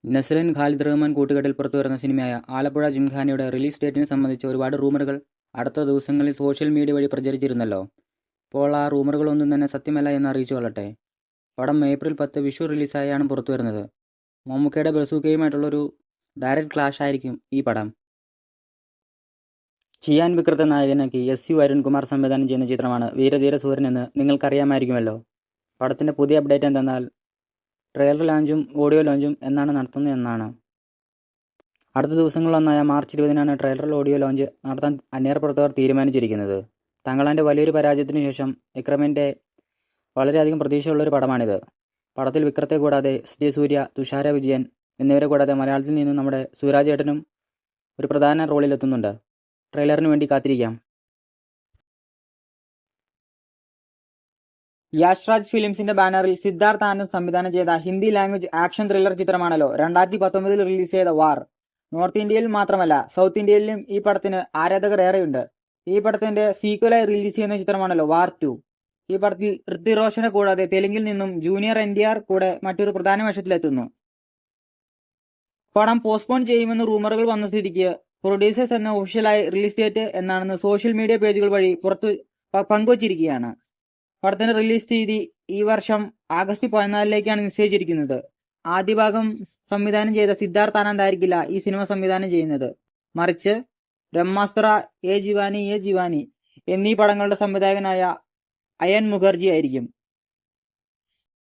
നസ്രിൻ ഖാലിദ് റഹ്മാൻ കൂട്ടുകെട്ടിൽ പുറത്തുവരുന്ന സിനിമയായ ആലപ്പുഴ ജിംഖാനയുടെ റിലീസ് ഡേറ്റിനെ സംബന്ധിച്ച് ഒരുപാട് റൂമറുകൾ അടുത്ത ദിവസങ്ങളിൽ സോഷ്യൽ മീഡിയ വഴി പ്രചരിച്ചിരുന്നല്ലോ. ഇപ്പോൾ ആ റൂമറുകളൊന്നും തന്നെ സത്യമല്ല എന്ന് അറിയിച്ചു കൊള്ളട്ടെ. പടം ഏപ്രിൽ 10 വിഷു റിലീസായാണ് പുറത്തുവരുന്നത്. മമ്മൂക്കയുടെ ബസൂക്കയുമായിട്ടുള്ളൊരു ഡയറക്റ്റ് ക്ലാഷ് ആയിരിക്കും ഈ പടം. ചിയാൻ വിക്രത്തെ നായകനാക്കി SU അരുൺകുമാർ സംവിധാനം ചെയ്യുന്ന ചിത്രമാണ് വീരധീര സൂര്യൻ എന്ന് നിങ്ങൾക്കറിയാമായിരിക്കുമല്ലോ. പടത്തിൻ്റെ പുതിയ അപ്ഡേറ്റ് എന്തെന്നാൽ ട്രെയിലർ ലോഞ്ചും ഓഡിയോ ലോഞ്ചും എന്നാണ് നടത്തുന്നതെന്നാണ്. അടുത്ത ദിവസങ്ങളിലൊന്നായ മാർച്ച് 20-നാണ് ട്രെയിലർ ഓഡിയോ ലോഞ്ച് നടത്താൻ അണിയറ പ്രവർത്തകർ തീരുമാനിച്ചിരിക്കുന്നത്. തങ്ങളാൻ്റെ വലിയൊരു പരാജയത്തിന് ശേഷം വിക്രമിൻ്റെ വളരെയധികം പ്രതീക്ഷയുള്ളൊരു പടമാണിത്. പടത്തിൽ വിക്രത്തെ കൂടാതെ SJ സൂര്യ, തുഷാര വിജയൻ എന്നിവരെ കൂടാതെ മലയാളത്തിൽ നിന്നും നമ്മുടെ സൂരാജ് ഏട്ടനും ഒരു പ്രധാന റോളിലെത്തുന്നുണ്ട്. ട്രെയിലറിന് വേണ്ടി കാത്തിരിക്കാം. യാഷ് രാജ് ഫിലിംസിന്റെ ബാനറിൽ സിദ്ധാർത്ഥ് ആനന്ദ് സംവിധാനം ചെയ്ത ഹിന്ദി ലാംഗ്വേജ് ആക്ഷൻ ത്രില്ലർ ചിത്രമാണല്ലോ 2019 റിലീസ് ചെയ്ത വാർ. നോർത്ത് ഇന്ത്യയിൽ മാത്രമല്ല സൗത്ത് ഇന്ത്യയിലും ഈ പടത്തിന് ആരാധകർ ഏറെയുണ്ട്. ഈ പടത്തിന്റെ സീക്വലായി റിലീസ് ചെയ്യുന്ന ചിത്രമാണല്ലോ വാർ 2. ഈ പടത്തിൽ ഋതിക് റോഷനെ കൂടാതെ തെലുങ്കിൽ നിന്നും ജൂനിയർ NTR കൂടെ മറ്റൊരു പ്രധാന വേഷത്തിലെത്തുന്നു. പടം പോസ്റ്റ്പോൺ ചെയ്യുമെന്ന് റൂമറുകൾ വന്ന സ്ഥിതിക്ക് പ്രൊഡ്യൂസേഴ്സ് എന്ന ഒഫീഷ്യലായി റിലീസ് ഡേറ്റ് എന്നാണെന്ന് സോഷ്യൽ മീഡിയ പേജുകൾ വഴി പുറത്തു പങ്കുവച്ചിരിക്കുകയാണ്. പടത്തിന്റെ റിലീസ് തീയതി ഈ വർഷം ആഗസ്റ്റ് 14-ലേക്കാണ് നിശ്ചയിച്ചിരിക്കുന്നത്. ആദ്യ ഭാഗം സംവിധാനം ചെയ്ത സിദ്ധാർത്ഥ് ആനന്ദ് ആയിരിക്കില്ല ഈ സിനിമ സംവിധാനം ചെയ്യുന്നത്. മറിച്ച് ബ്രഹ്മാസ്ത്ര, ഏ ജിവാനി എന്നീ പടങ്ങളുടെ സംവിധായകനായ അയൻ മുഖർജി ആയിരിക്കും.